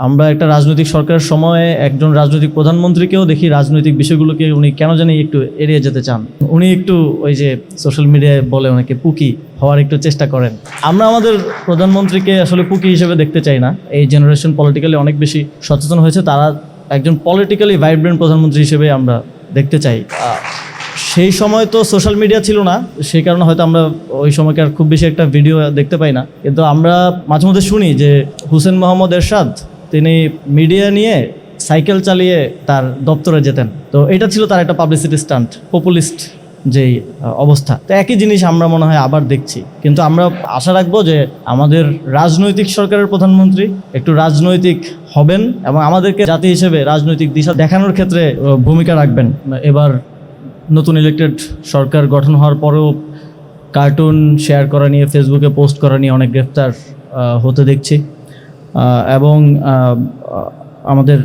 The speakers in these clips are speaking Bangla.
আমরা একটা রাজনৈতিক সরকারের সময়ে একজন রাজনৈতিক প্রধানমন্ত্রীকেও দেখি রাজনৈতিক বিষয়গুলোকে উনি কেন জানি একটু এড়িয়ে যেতে চান। উনি একটু ওই যে সোশ্যাল মিডিয়ায় বলে অনেকে পুকি হওয়ার একটু চেষ্টা করেন। আমরা আমাদের প্রধানমন্ত্রীকে আসলে পুকি হিসেবে দেখতে চাই না। এই জেনারেশন পলিটিক্যালি অনেক বেশি সচেতন হয়েছে, তারা একজন পলিটিক্যালি ভাইব্রেন্ট প্রধানমন্ত্রী হিসেবে আমরা দেখতে চাই। সেই সময় তো সোশ্যাল মিডিয়া ছিল না, সেই কারণে হয়তো আমরা ওই সময়কার খুব বেশি একটা ভিডিও দেখতে পাই না, কিন্তু আমরা মাঝে মধ্যে শুনি যে হুসেন মোহাম্মদ এরশাদ তিনি মিডিয়া নিয়ে সাইকেল চালিয়ে তার দপ্তরে যেতেন। তো এটা ছিল তার একটা পাবলিসিটি স্টান্ট, পপুলিস্ট যেই অবস্থা। তো একই জিনিস আমরা মনে হয় আবার দেখছি। কিন্তু আমরা আশা রাখবো যে আমাদের রাজনৈতিক সরকারের প্রধানমন্ত্রী একটু রাজনৈতিক হবেন এবং আমাদেরকে জাতি হিসেবে রাজনৈতিক দিশা দেখানোর ক্ষেত্রে ভূমিকা রাখবেন। এবার নতুন ইলেক্টেড সরকার গঠন হওয়ার পরেও কার্টুন শেয়ার করা নিয়ে, ফেসবুকে পোস্ট করা নিয়ে অনেক গ্রেফতার হতে দেখছি। এবং আমাদের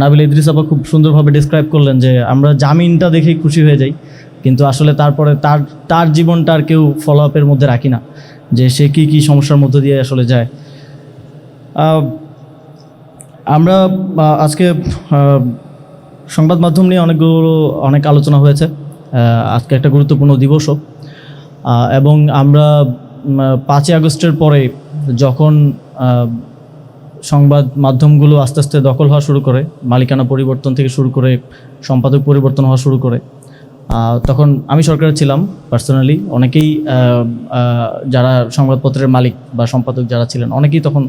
নাবিল ইদ্রিস আপা খুব সুন্দরভাবে ডিসক্রাইব করলেন যে আমরা জামিনটা দেখেই খুশি হয়ে যাই, কিন্তু আসলে তারপরে তার জীবনটা আর কেউ ফলো আপের মধ্যে রাখি না, যে সে কী সমস্যার মধ্যে দিয়ে আসলে যায়। আমরা আজকে সংবাদ মাধ্যম নিয়ে অনেক আলোচনা হয়েছে। আজকে একটা গুরুত্বপূর্ণ দিবসও, এবং আমরা 5ই আগস্টের পরে যখন সংবাদ মাধ্যমগুলো আস্তে আস্তে দখল হওয়া শুরু করে, মালিকানা পরিবর্তন থেকে শুরু করে সম্পাদক পরিবর্তন হওয়া শুরু করে, তখন আমি সরকারে ছিলাম পার্সোনালি। অনেকেই যারা সংবাদপত্রের মালিক বা সম্পাদক যারা ছিলেন, অনেকেই তখন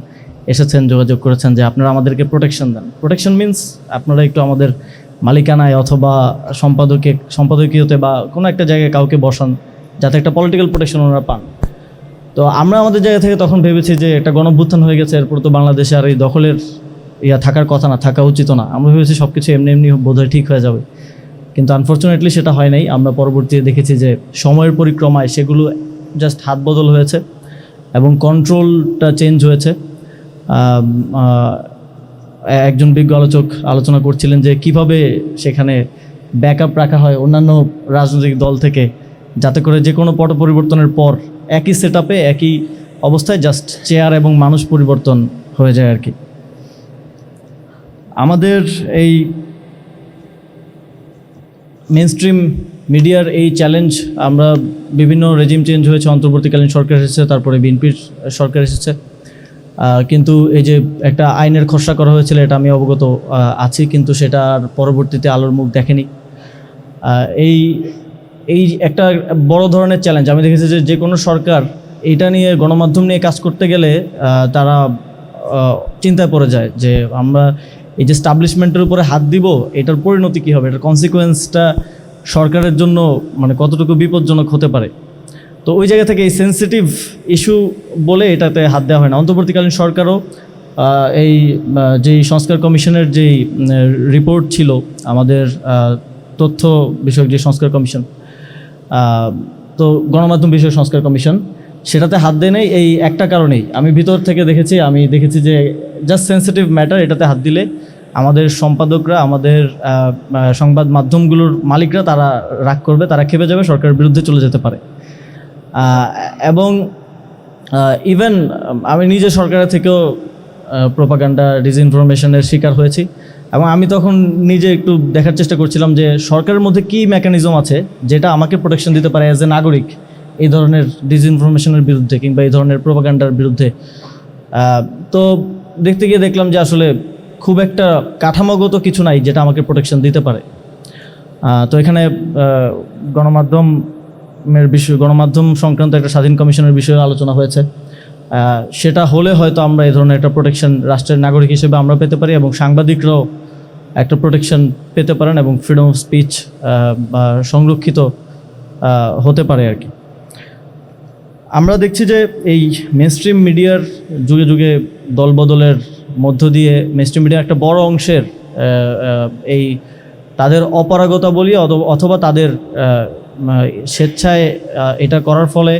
এসেছেন, যোগাযোগ করেছেন যে আপনারা আমাদেরকে প্রোটেকশন দেন। প্রোটেকশন মিনস আপনারা একটু আমাদের মালিকানায় অথবা সম্পাদকীয়তে বা কোনো একটা জায়গায় কাউকে বসান, যাতে একটা পলিটিক্যাল প্রোটেকশন ওনারা পান। তো আমরা আমাদের জায়গা থেকে তখন ভেবেছি যে একটা গণঅভ্যুত্থান হয়ে গেছে, এরপর তো বাংলাদেশে আর এই দখলের থাকার কথা না, থাকা উচিত না। আমরা ভেবেছি সব কিছু এমনি বোধহয় ঠিক হয়ে যাবে, কিন্তু আনফর্চুনেটলি সেটা হয় নাই। আমরা পরবর্তীতে দেখেছি যে সময়ের পরিক্রমায় সেগুলো জাস্ট হাত বদল হয়েছে এবং কন্ট্রোলটা চেঞ্জ হয়েছে। একজন বিজ্ঞ আলোচক আলোচনা করছিলেন যে কিভাবে সেখানে ব্যাকআপ রাখা হয় অন্যান্য রাজনৈতিক দল থেকে, যাতে করে যে কোনো পট পরিবর্তনের পর একই সেট আপে একই অবস্থায় জাস্ট চেয়ার এবং মানুষ পরিবর্তন হয়ে যায় আর কি। আমাদের এই মেইনস্ট্রিম মিডিয়ার এই চ্যালেঞ্জ, আমরা বিভিন্ন রেজিম চেঞ্জ হয়েছে, অন্তর্বর্তীকালীন সরকার এসেছে, তারপরে বিএনপির সরকার এসেছে, কিন্তু এই যে একটা আইনের খসড়া করা হয়েছিল এটা আমি অবগত আছি, কিন্তু সেটার পরবর্তীতে আলোর মুখ দেখেনি। এই একটা বড় ধরনের চ্যালেঞ্জ আমি দেখেছি যে কোনো সরকার এটা নিয়ে, গণমাধ্যম নিয়ে কাজ করতে গেলে তারা চিন্তায় পড়ে যায় যে আমরা এই যে স্টাবলিশমেন্টের উপরে হাত দিব, এটার পরিণতি কী হবে, এটার কনসিকুয়েন্সটা সরকারের জন্য মানে কতটুকু বিপজ্জনক হতে পারে। তো ওই জায়গা থেকে এই সেন্সিটিভ ইস্যু বলে এটাতে হাত দেওয়া হয় না। অন্তর্বর্তীকালীন সরকারও এই যেই সংস্কার কমিশনের যেই রিপোর্ট ছিল, আমাদের তথ্য বিষয়ক যে সংস্কার কমিশন, তো গণমাধ্যম বিষয়ক সংস্কার কমিশন, সেটাতে হাত দেয় নেই এই একটা কারণেই। আমি ভিতর থেকে দেখেছি যে জাস্ট সেন্সিটিভ ম্যাটার, এটাতে হাত দিলে আমাদের সম্পাদকরা, আমাদের সংবাদ মাধ্যমগুলোর মালিকরা তারা রাগ করবে, তারা খেপে যাবে, সরকারের বিরুদ্ধে চলে যেতে পারে। এবং ইভেন আমি নিজে সরকারের থেকেও প্রোপাগান্ডা, ডিসইনফরমেশনের শিকার হয়েছি, এবং আমি তখন নিজে একটু দেখার চেষ্টা করছিলাম যে সরকারের মধ্যে কী মেকানিজম আছে যেটা আমাকে প্রোটেকশন দিতে পারে অ্যাজ এ নাগরিক এই ধরনের ডিসইনফরমেশনের বিরুদ্ধে কিংবা এই ধরনের প্রোপাগান্ডার বিরুদ্ধে। তো দেখতে গিয়ে দেখলাম যে আসলে খুব একটা কাঠামোগত কিছু নাই যেটা আমাকে প্রোটেকশন দিতে পারে। তো এখানে গণমাধ্যম সংক্রান্ত একটা স্বাধীন কমিশনের বিষয়ে আলোচনা হয়েছে। সেটা হলে হয়তো আমরা এই ধরনের একটা প্রোটেকশন রাষ্ট্রের নাগরিক হিসেবে আমরা পেতে পারি, এবং সাংবাদিকরাও একটা প্রোটেকশন পেতে পারেন, এবং ফ্রিডম অফ স্পিচ সংরক্ষিত হতে পারে আর কি। আমরা দেখছি যে এই মেইনস্ট্রিম মিডিয়ার যুগে যুগে দলবদলের মধ্য দিয়ে মেইনস্ট্রিম মিডিয়ার একটা বড় অংশের এই তাদের অপারগতা বলি অথবা তাদের স্বেচ্ছায় এটা করার ফলে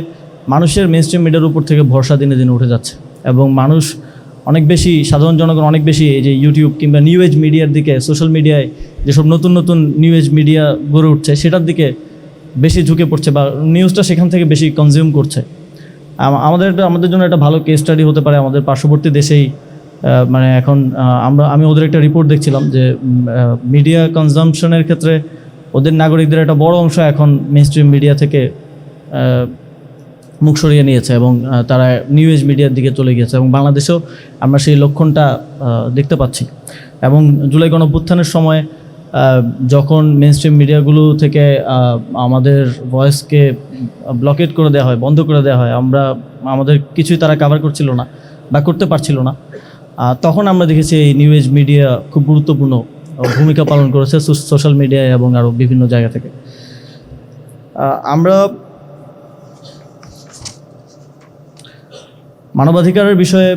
মানুষের মেইনস্ট্রিম মিডিয়ার উপর থেকে ভরসা দিনে দিনে উঠে যাচ্ছে, এবং মানুষ অনেক বেশি, সাধারণ জনগণ অনেক বেশি এই যে ইউটিউব কিংবা নিউ এজ মিডিয়ার দিকে, সোশ্যাল মিডিয়ায় যেসব নতুন নতুন নিউ এজ মিডিয়া গড়ে উঠছে সেটার দিকে বেশি ঝুঁকে পড়ছে, বা নিউজটা সেখান থেকে বেশি কনজিউম করছে। আমাদের জন্য একটা ভালো কেস স্টাডি হতে পারে আমাদের পার্শ্ববর্তী দেশেই মানে এখন আমি ওদের একটা রিপোর্ট দেখছিলাম যে মিডিয়া কনজাম্পশনের ক্ষেত্রে ওদের নাগরিকদের একটা বড় অংশ এখন মেইনস্ট্রিম মিডিয়া থেকে মুখ সরিয়ে নিয়েছে এবং তারা নিউ এজ মিডিয়ার দিকে চলে গিয়েছে, এবং বাংলাদেশেও আমরা সেই লক্ষণটা দেখতে পাচ্ছি। এবং জুলাই গণঅভ্যুত্থানের সময় যখন মেইনস্ট্রিম মিডিয়াগুলো থেকে আমাদের ভয়েসকে ব্লকেট করে দেওয়া হয়, বন্ধ করে দেওয়া হয়, আমাদের কিছুই তারা কভার করছিল না বা করতে পারছিল না, তখন আমরা দেখেছি এই নিউ এজ মিডিয়া খুব গুরুত্বপূর্ণ ভূমিকা পালন করেছে সোশ্যাল মিডিয়ায় এবং আরও বিভিন্ন জায়গা থেকে। আমরা মানবাধিকারের বিষয়ে,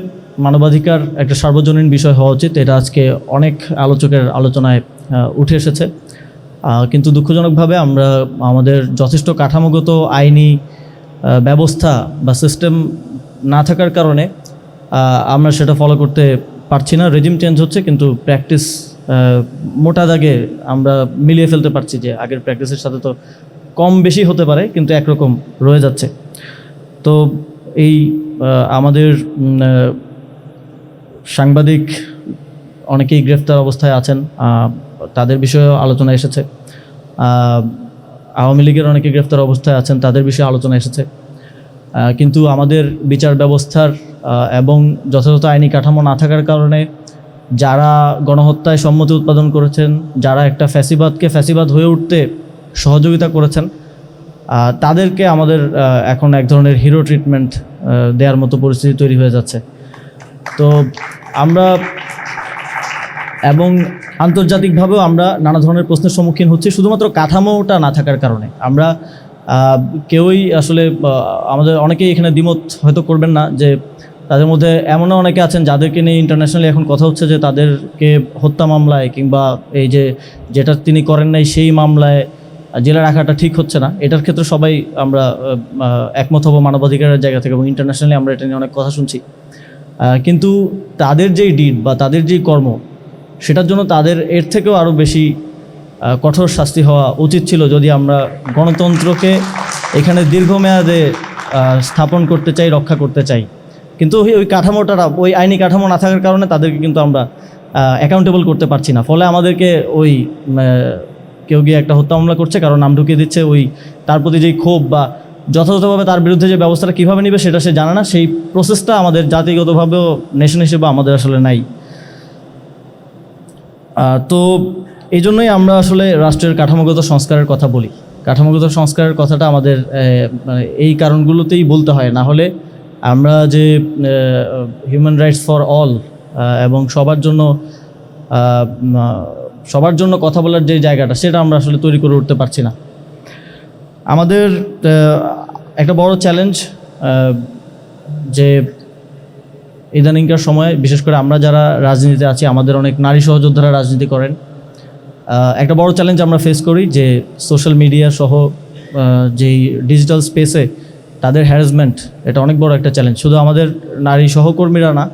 মানবাধিকার একটা সার্বজনীন বিষয় হওয়া উচিত, এটা আজকে অনেক আলোচকের আলোচনায় উঠে এসেছে। কিন্তু দুঃখজনকভাবে আমরা আমাদের যথেষ্ট কাঠামোগত আইনি ব্যবস্থা বা সিস্টেম না থাকার কারণে আমরা সেটা ফলো করতে পারছি না। রেজিম চেঞ্জ হচ্ছে কিন্তু প্র্যাকটিস মোটা দাগে আমরা মিলিয়ে ফেলতে পারছি যে আগের প্র্যাকটিসের সাথে তো কম বেশি হতে পারে কিন্তু একরকম রয়ে যাচ্ছে। তো এই আমাদের সাংবাদিক অনেকেই গ্রেফতার অবস্থায় আছেন, তাদের বিষয়েও আলোচনা এসেছে। আওয়ামী লীগের অনেকে গ্রেফতার অবস্থায় আছেন, তাদের বিষয়ে আলোচনা এসেছে। কিন্তু আমাদের বিচার ব্যবস্থার এবং যথাযথ আইনি কাঠামো না থাকার কারণে যারা গণহত্যায় সম্মতি উৎপাদন করেছেন, যারা একটা ফ্যাসিবাদকে ফ্যাসিবাদ হয়ে উঠতে সহযোগিতা করেছেন, তাদেরকে আমাদের এখন এক ধরনের হিরো ট্রিটমেন্ট দেওয়ার মতো পরিস্থিতি তৈরি হয়ে যাচ্ছে। তো আমরা এবং আন্তর্জাতিকভাবেও আমরা নানা ধরনের প্রশ্নের সম্মুখীন হচ্ছি শুধুমাত্র কাঠামোটা না থাকার কারণে। আমরা কেউই আসলে আমাদের অনেকেই এখানে দ্বিমত হয়তো করবেন না যে তাদের মধ্যে এমনও অনেকে আছেন যাদেরকে নিয়ে ইন্টারন্যাশনালি এখন কথা হচ্ছে যে তাদেরকে হত্যা মামলায় কিংবা এই যেটা তিনি করেন নাই সেই মামলায় জেলে রাখাটা ঠিক হচ্ছে না। এটার ক্ষেত্রে সবাই আমরা একমত হব মানবাধিকারের জায়গা থেকে, এবং ইন্টারন্যাশনালি আমরা এটা নিয়ে অনেক কথা শুনছি। কিন্তু তাদের যেই ডিড বা তাদের যেই কর্ম, সেটার জন্য তাদের এর থেকেও আরও বেশি কঠোর শাস্তি হওয়া উচিত ছিল যদি আমরা গণতন্ত্রকে এখানে দীর্ঘমেয়াদে স্থাপন করতে চাই, রক্ষা করতে চাই। কিন্তু ওই কাঠামোটা, ওই আইনি কাঠামো না থাকার কারণে তাদেরকে কিন্তু আমরা অ্যাকাউন্টেবল করতে পারছি না। ফলে আমাদেরকে ওই কেউ গিয়ে একটা হত্যা মামলা করছে, কারণ নাম ঢুকিয়ে দিচ্ছে, ওই তার প্রতি যেই ক্ষোভ বা যথাযথভাবে তার বিরুদ্ধে যে ব্যবস্থাটা কীভাবে নেবে সেটা সে জানে না। সেই প্রসেসটা আমাদের জাতিগতভাবেও নেশন হিসেবে আমাদের আসলে নাই। তো এই জন্যই আমরা আসলে রাষ্ট্রের কাঠামোগত সংস্কারের কথা বলি। কাঠামোগত সংস্কারের কথাটা আমাদের এই কারণগুলোতেই বলতে হয়, না হলে আমরা যে হিউম্যান রাইটস ফর অল এবং সবার জন্য কথা বলার যে জায়গাটা, সেটা আমরা আসলে তৈরি করে উঠতে পারছি না। আমাদের একটা বড় চ্যালেঞ্জ যে ইদানিংকার সময়, বিশেষ করে আমরা যারা রাজনীতিতে আছি, আমাদের অনেক নারী সহযোদ্ধারা রাজনীতি করেন, একটা বড় চ্যালেঞ্জ আমরা ফেস করি যে সোশ্যাল মিডিয়া সহ যেই ডিজিটাল স্পেসে তাদের হ্যারাসমেন্ট, এটা অনেক বড় একটা চ্যালেঞ্জ। শুধু আমাদের নারী সহকর্মীরা না,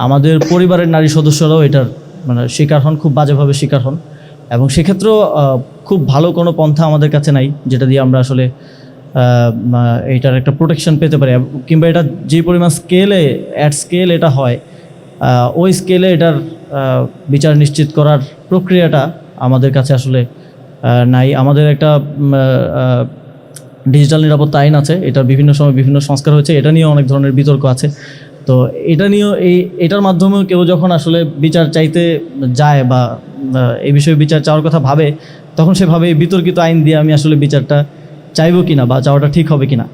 আমাদের পরিবারের নারী সদস্যরাও এটার শিকার হন, খুব বাজেভাবে শিকার হন। এবং সেক্ষেত্রেও খুব ভালো কোনো পন্থা আমাদের কাছে নাই যেটা দিয়ে আমরা আসলে এইটার একটা প্রোটেকশন পেতে পারি, কিংবা এটা যে পরিমাণ স্কেল এটা হয়, ওই স্কেলে এটার বিচার নিশ্চিত করার প্রক্রিয়াটা আমাদের কাছে আসলে নাই। আমাদের একটা ডিজিটাল নিরাপত্তা আইন আছে, এটার বিভিন্ন সময় বিভিন্ন সংস্কার হয়েছে, এটা নিয়েও অনেক ধরনের বিতর্ক আছে। তো এটা নিয়েও এটার মাধ্যমেও কেউ যখন আসলে বিচার চাইতে যায় বা এই বিষয়ে বিচার চাওয়ার কথা ভাবে, তখন সে ভাবে এই বিতর্কিত আইন দিয়ে আমি আসলে বিচারটা চাইবো কিনা বা চাওয়াটা ঠিক হবে কিনা।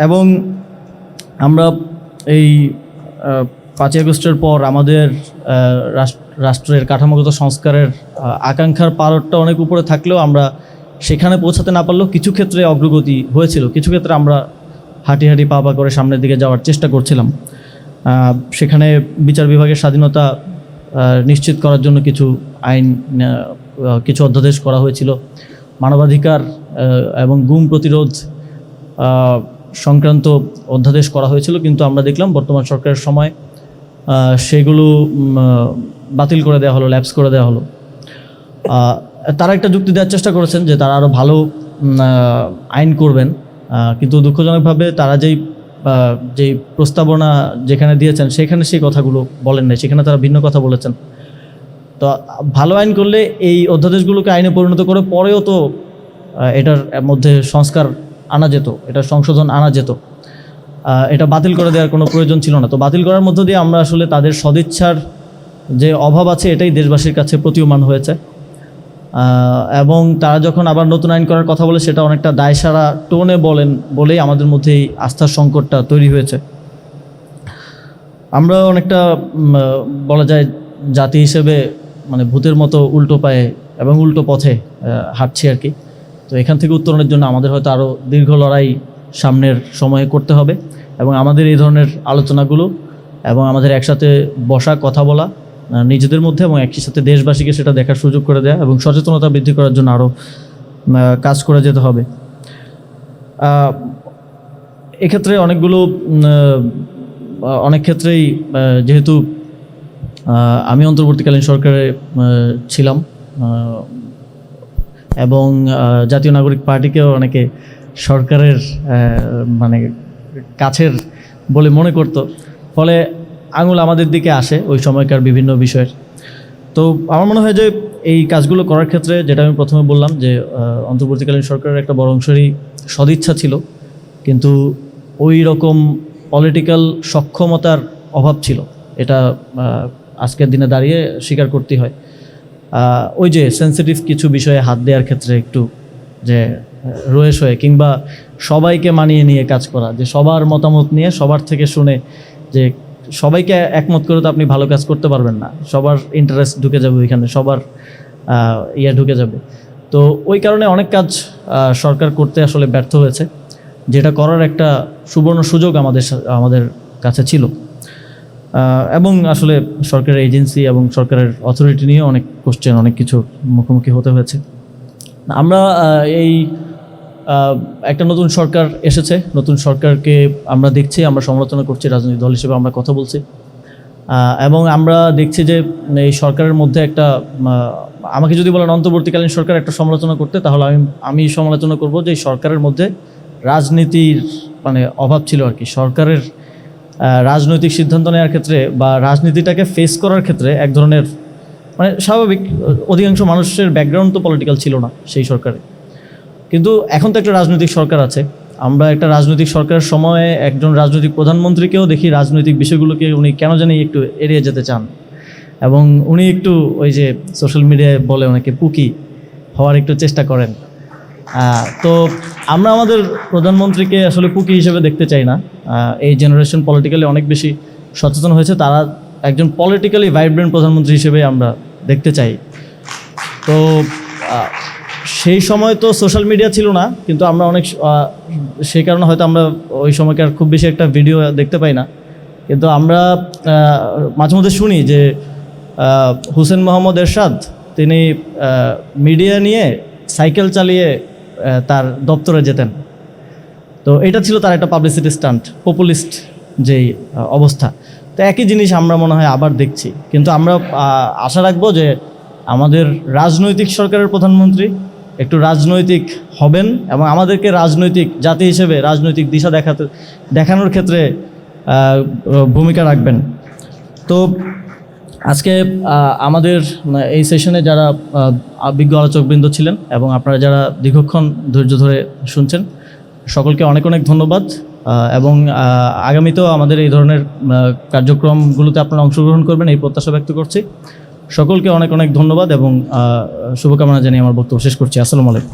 এবং আমরা এই 5ই আগস্টের পর আমাদের রাষ্ট্রের কাঠামোগত সংস্কারের আকাঙ্ক্ষার পারদটা অনেক উপরে থাকলেও আমরা সেখানে পৌঁছাতে না পারলেও কিছু ক্ষেত্রে অগ্রগতি হয়েছিল, কিছু ক্ষেত্রে আমরা হাঁটি পা করে সামনের দিকে যাওয়ার চেষ্টা করছিলাম। সেখানে বিচার বিভাগের স্বাধীনতা নিশ্চিত করার জন্য কিছু অধ্যাদেশ করা হয়েছিল, মানবাধিকার এবং গুম প্রতিরোধ সংক্রান্ত অধ্যাদেশ করা হয়েছিল। কিন্তু আমরা দেখলাম বর্তমান সরকারের সময় সেগুলো বাতিল করে দেওয়া হলো, ল্যাপস করে দেওয়া হলো। তারা একটা যুক্তি দেওয়ার চেষ্টা করেছেন যে তারা আরও ভালো আইন করবেন, কিন্তু দুঃখজনকভাবে তারা যেই যে প্রস্তাবনা যেখানে দিয়েছেন সেখানে সেই কথাগুলো বলেন নাই, সেখানে তারা ভিন্ন কথা বলেছেন। তো ভালো আইন করলে এই অধ্যাদেশগুলোকে আইনে পরিণত করে পরেও তো এটার মধ্যে সংস্কার আনা যেত, এটা সংশোধন আনা যেত। এটা বাতিল করে দেওয়ার কোনো প্রয়োজন ছিল না। তো বাতিল করার মধ্য দিয়ে আমরা আসলে তাদের সদিচ্ছার যে অভাব আছে এটাই দেশবাসীর কাছে প্রতীয়মান হয়েছে। এবং তারা যখন আবার নতুন আইন করার কথা বলে সেটা অনেকটা দায়সারা টোনে বলেই আমাদের মধ্যে এই আস্থার সংকটটা তৈরি হয়েছে। আমরা অনেকটা বলা যায় জাতি হিসেবে মানে ভূতের মতো উল্টো পায়ে এবং উল্টো পথে হাঁটছি আর কি। তো এখান থেকে উত্তরণের জন্য আমাদের হয়তো আরও দীর্ঘ লড়াই সামনের সময়ে করতে হবে এবং আমাদের এই ধরনের আলোচনাগুলো এবং আমাদের একসাথে বসা কথা বলা নিজেদের মধ্যে এবং একই সাথে দেশবাসীকে সেটা দেখার সুযোগ করে দেয়া এবং সচেতনতা বৃদ্ধি করার জন্য আরও কাজ করে যেতে হবে। এক্ষেত্রে অনেক ক্ষেত্রেই যেহেতু আমি অন্তর্বর্তীকালীন সরকারে ছিলাম এবং জাতীয় নাগরিক পার্টিকেও অনেকে সরকারের মানে কাছের বলে মনে করত, ফলে আঙুল আমাদের দিকে আসে ওই সময়কার বিভিন্ন বিষয়ের। তো আমার মনে হয় যে এই কাজগুলো করার ক্ষেত্রে যেটা আমি প্রথমে বললাম যে অন্তর্বর্তীকালীন সরকারের একটা বড় অংশেরই সদিচ্ছা ছিল, কিন্তু ওই রকম পলিটিক্যাল সক্ষমতার অভাব ছিল, এটা আজকের দিনে দাঁড়িয়ে স্বীকার করতে হয়। ওই যে সেন্সিটিভ কিছু বিষয়ে হাত দেওয়ার ক্ষেত্রে একটু যে রয়েস হয়ে কিংবা সবাইকে মানিয়ে নিয়ে কাজ করা, যে সবার মতামত নিয়ে সবার থেকে শুনে, যে সবাইকে একমত করে তো আপনি ভালো কাজ করতে পারবেন না, সবার ইন্টারেস্ট ঢুকে যাবে ওইখানে, সবার ঢুকে যাবে। তো ওই কারণে অনেক কাজ সরকার করতে আসলে ব্যর্থ হয়েছে, যেটা করার একটা সুবর্ণ সুযোগ আমাদের কাছে ছিল। এবং আসলে সরকারের এজেন্সি এবং সরকারের অথরিটি নিয়ে অনেক কোশ্চেন, অনেক কিছু মুখোমুখি হতে হয়েছে। আমরা এই একটা নতুন সরকার এসেছে, নতুন সরকারকে আমরা দেখছি, আমরা সমালোচনা করছি, রাজনৈতিক দল হিসেবে আমরা কথা বলছি এবং আমরা দেখছি যে এই সরকারের মধ্যে একটা, আমাকে যদি বলেন অন্তর্বর্তীকালীন সরকার একটা সমালোচনা করতে, তাহলে আমি সমালোচনা করব যে এই সরকারের মধ্যে রাজনীতির মানে অভাব ছিল আর কি। সরকারের রাজনৈতিক সিদ্ধান্ত নেওয়ার ক্ষেত্রে বা রাজনীতিটাকে ফেস করার ক্ষেত্রে এক ধরনের মানে স্বাভাবিক, অধিকাংশ মানুষের ব্যাকগ্রাউন্ড তো পলিটিক্যাল ছিল না সেই সরকারে, কিন্তু এখন তো একটা রাজনৈতিক সরকার আছে। আমরা একটা রাজনৈতিক সরকারের সময়ে একজন রাজনৈতিক প্রধানমন্ত্রীকেও দেখি রাজনৈতিক বিষয়গুলোকে উনি কেন জানি একটু এড়িয়ে যেতে চান এবং উনি একটু ওই যে সোশ্যাল মিডিয়ায় বলে অনেকে পুকি হওয়ার একটু চেষ্টা করেন। তো আমরা আমাদের প্রধানমন্ত্রীকে আসলে পুকি হিসেবে দেখতে চাই না। এই জেনারেশন পলিটিক্যালি অনেক বেশি সচেতন হয়েছে, তারা একজন পলিটিক্যালি ভাইব্রেন্ট প্রধানমন্ত্রী হিসেবে আমরা দেখতে চাই। তো সেই সময় তো সোশ্যাল মিডিয়া ছিল না, কিন্তু আমরা অনেক সেই কারণে হয়তো আমরা ওই সময়কার খুব বেশি একটা ভিডিও দেখতে পাই না, কিন্তু আমরা মাঝে মধ্যে শুনি যে হুসেন মোহাম্মদ এরশাদ তিনি মিডিয়া নিয়ে সাইকেল চালিয়ে তার দপ্তরে যেতেন। তো এটা ছিল তার একটা পাবলিসিটি স্টান্ট, পপুলিস্ট যেই অবস্থা। তো একই জিনিস আমরা মনে হয় আবার দেখছি, কিন্তু আমরা আশা রাখবো যে আমাদের রাজনৈতিক সরকারের প্রধানমন্ত্রী একটু রাজনৈতিক হবেন এবং আমাদেরকে রাজনৈতিক জাতি হিসেবে রাজনৈতিক দিশা দেখানোর ক্ষেত্রে ভূমিকা রাখবেন। তো আজকে আমাদের এই সেশনে যারা বিজ্ঞ আলোচকবৃন্দ ছিলেন এবং আপনারা যারা দীর্ঘক্ষণ ধৈর্য ধরে শুনছেন, সকলকে অনেক অনেক ধন্যবাদ এবং আগামীতেও আমাদের এই ধরনের কার্যক্রমগুলোতে আপনারা অংশগ্রহণ করবেন এই প্রত্যাশা ব্যক্ত করছি। সকলকে অনেক অনেক ধন্যবাদ এবং শুভকামনা জানিয়ে আমার বক্তব্য শেষ করছি। আসসালামু আলাইকুম।